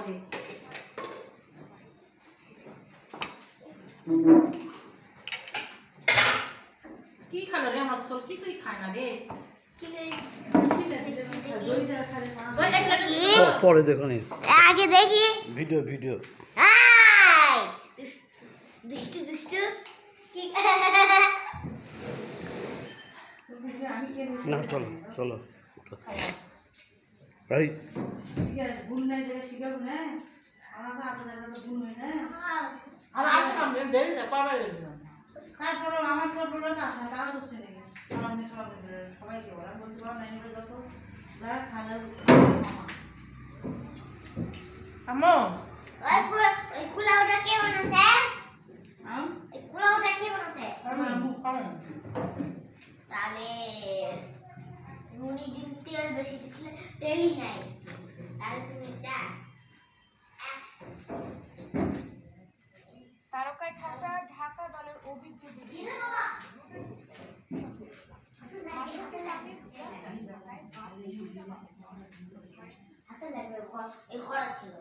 করে। কি খালো রে আমার ছোট? কিছুই খায় না রে। পরে দেখো নি, আগে দেখি ভিডিও ভিডিও। দুষ্টু দুষ্টু কি না চলো চলো ভাই আর আসে না দেরি যা কবে দেরি না। তারপরে আমার সব বড় আসা তাও হচ্ছে নাকি আমি সবাইকে বলা বলতে পারো না নিবে যত যারা খানা আম্মু ওই কুলাওটা কে বানাছে? আম এই কুলাওটা কে বানাছে? আম্মু কেমন? তাহলে নুনি দিন তেল বেশি দিছিলে তেলই নাই, তাহলে তুমি দেখ তারকায় ঠাসা ঢাকা দলের অভিজ্ঞ হাতে লাগবে এই খরা ছিল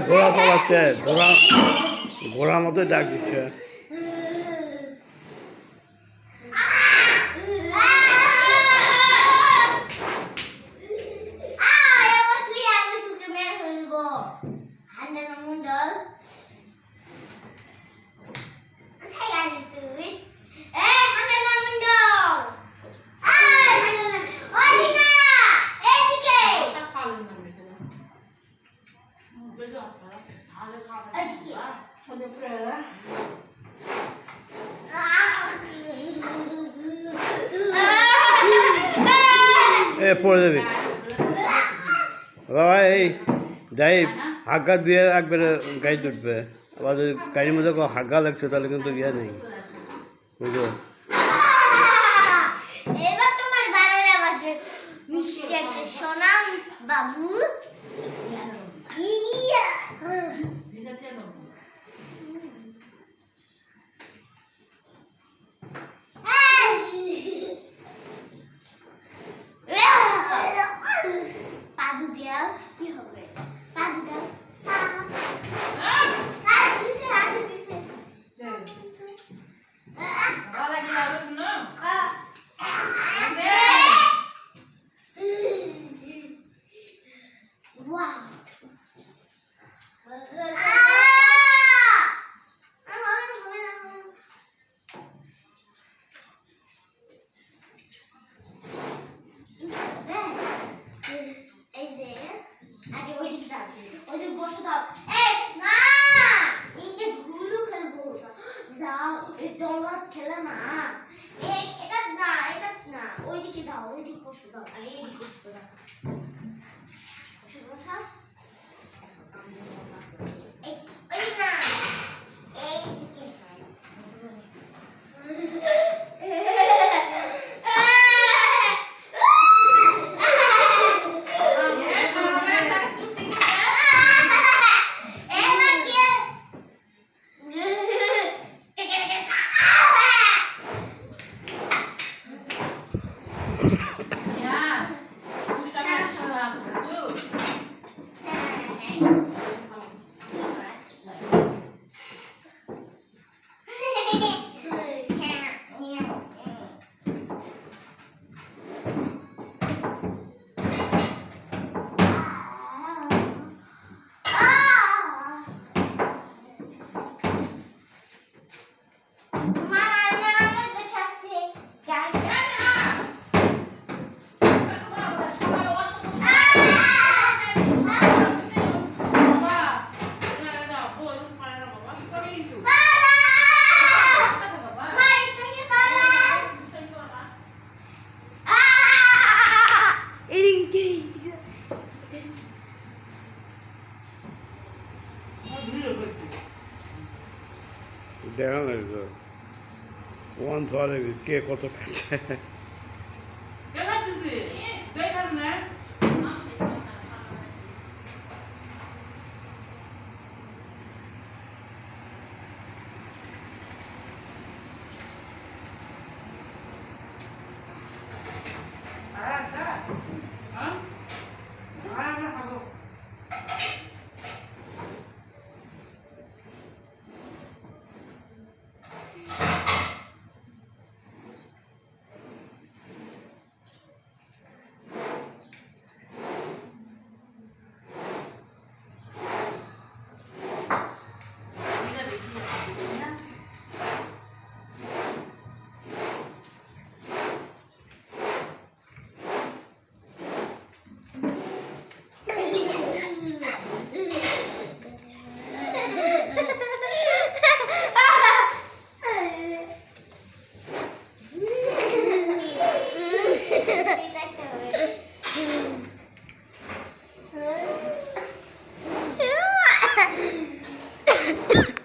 ঘোড়া চালাচ্ছে, ঘোড়া ঘোড়ার মতোই ডাক দিচ্ছে। পড়ে যাবে বাবা, এই যাই হাগা দিয়ে একবারে গাড়ি উঠবে। আবার যদি গাড়ির মধ্যে হাগা লাগছে তাহলে কিন্তু ইয়ে নেই, বুঝলো? এবার তোমার 12টা বাজে মিষ্টি একটা সোনাম বাবু ইয়া পাদু দিয়াও কি হবে? পাদু দাও খেলা না এটা না এটা না ওইদিকে দাও, ওইদিকে বসো দাও, আর এইদিকে বসো দাও, বসো বসা এই ওই না এইদিকে বাবা এখানে দাও বই পারে না বাবা করে কিন্তু দেখা নাই তো ওয়ান থোয়ারে কে কত খাচ্ছে কে খাচ্ছিস দেখাস না আচ্ছা হ্যাঁ আমরা খাবো এটা বেশি আছে না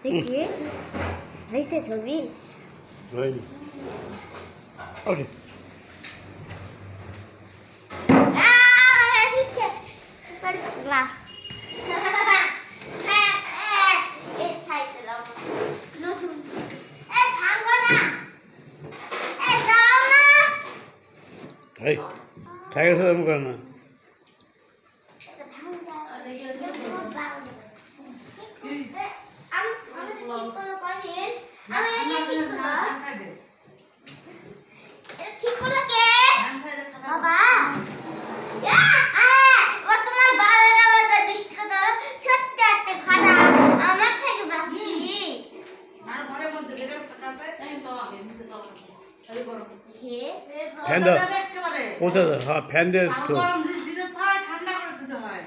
দেখি হয়েছে ছবি হয়নি ওকে না এই টাইগার সাথে করে না বাবা ওর তোমার বাবার আওয়াজে দৃষ্টি করো ছোট্ট একটা খানা আমার থেকে বাঁচি আর ঘরের মধ্যে যেটা কাছে তো আগে নিতে দাও খালি গরম ফ্যান দাও একেবারে পৌঁছে দাও হ্যাঁ ফ্যান দিয়ে তো গরম জিনিস দিতে হয় ঠান্ডা করে দিতে হয়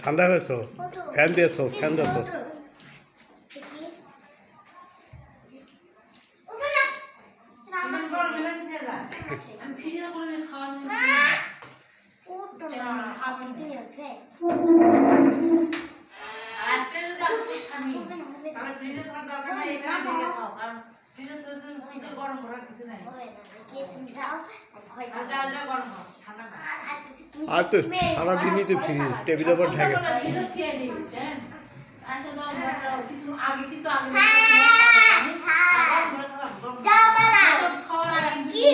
ঠান্ডা হয়েছো ফ্যান দিয়ে তো ফ্যান দাও তো এমন গরম এমন খেয়ে যায় আমি ফিরে করে দিন খাওয়ার জন্য আর আজকে যদি আপনি স্বামী তাহলে ফ্রিজে থাকার দরকার নেই এখানে ঢেকে খাও কারণ ফ্রিজে ফ্রিজে গরম করার কিছু নাই আর ডালটা গরম হয় ঠান্ডা না আর তো সারাদিনই তো ফ্রি টেবিলের উপর ঢেকে ভিডিও খেয়ে দিই বুঝছেন আচ্ছা তো কিছু আগে গরম করে খাওয়া গরম খাওয়ার আগে কি?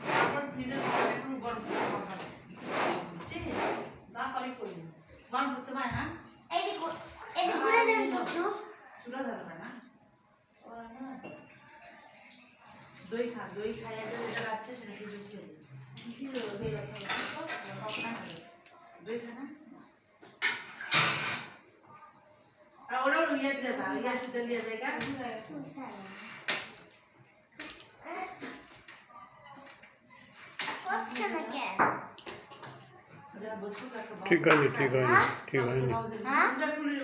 তারপর ফ্রিজে থাকা একটু গরম করে খাওয়া বুঝছিস যা করে করি গরম করতে পারে না চুলা ধরতে পারে না দই খা দই খাইয়ে যেটা আসছে সেটা শুধু খেয়ে দই খা না আর ওরাও নিয়ে যেতে था ইয়া শুতে নিয়ে যায়গা ওরা বসু কাকে ঠিক হয়নি ঠিক হয়নি ঠিক হয়নি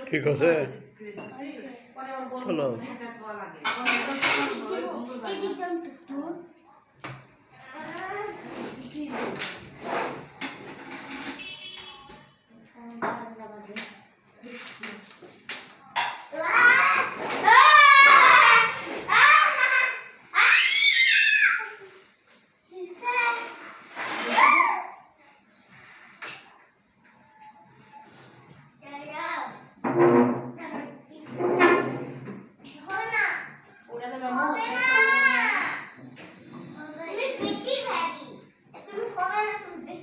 ঠিক আছে চলো ওটা তো মামা তুমি বেশি ভারী তুমি হবে না তুমি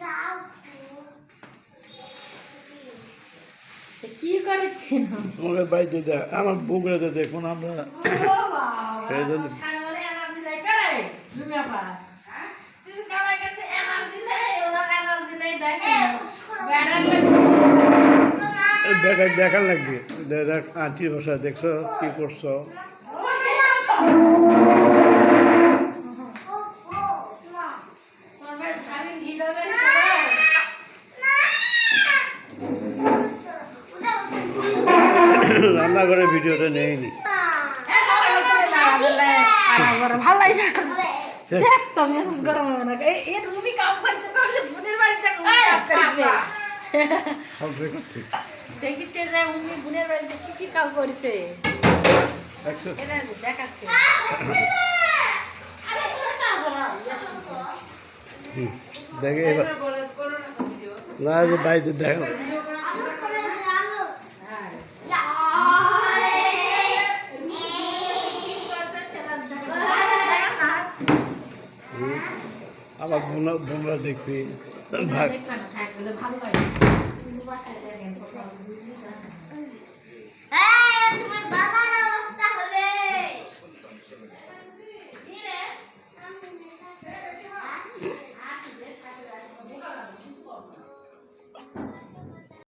যাও কি করেছেন আমাদের বাড়িতে দেখ আমার বুকড়াতে দেখুন আমরা সেই জন্য সারালে এনার্জি নাই করে দুনিয়া পা তুই কামাই করতে এনার্জি নাই ওনার এনার্জি নাই দেখেন ব্যানার দেখার লাগবে দেখ আন্টি বসা দেখছো কি করছো তোমার স্বামী ভিডিও করে রান্নাঘরের ভিডিওটা নেয়নি ভালো লাগছে দেখ তো মেসেজ গরম হবে না এই রুমি কাম করছে না বোনের বাড়িতে সবটাই করছি দেখিচ্ছে যে উনি বোনের বাড়িতে কি কি কাম করেছে দেখছো এটা দেখাচ্ছে দেখে এবার না যে বাড়িতে দেখো আবার বোনরা দেখবি ভাগ ভালো লাগে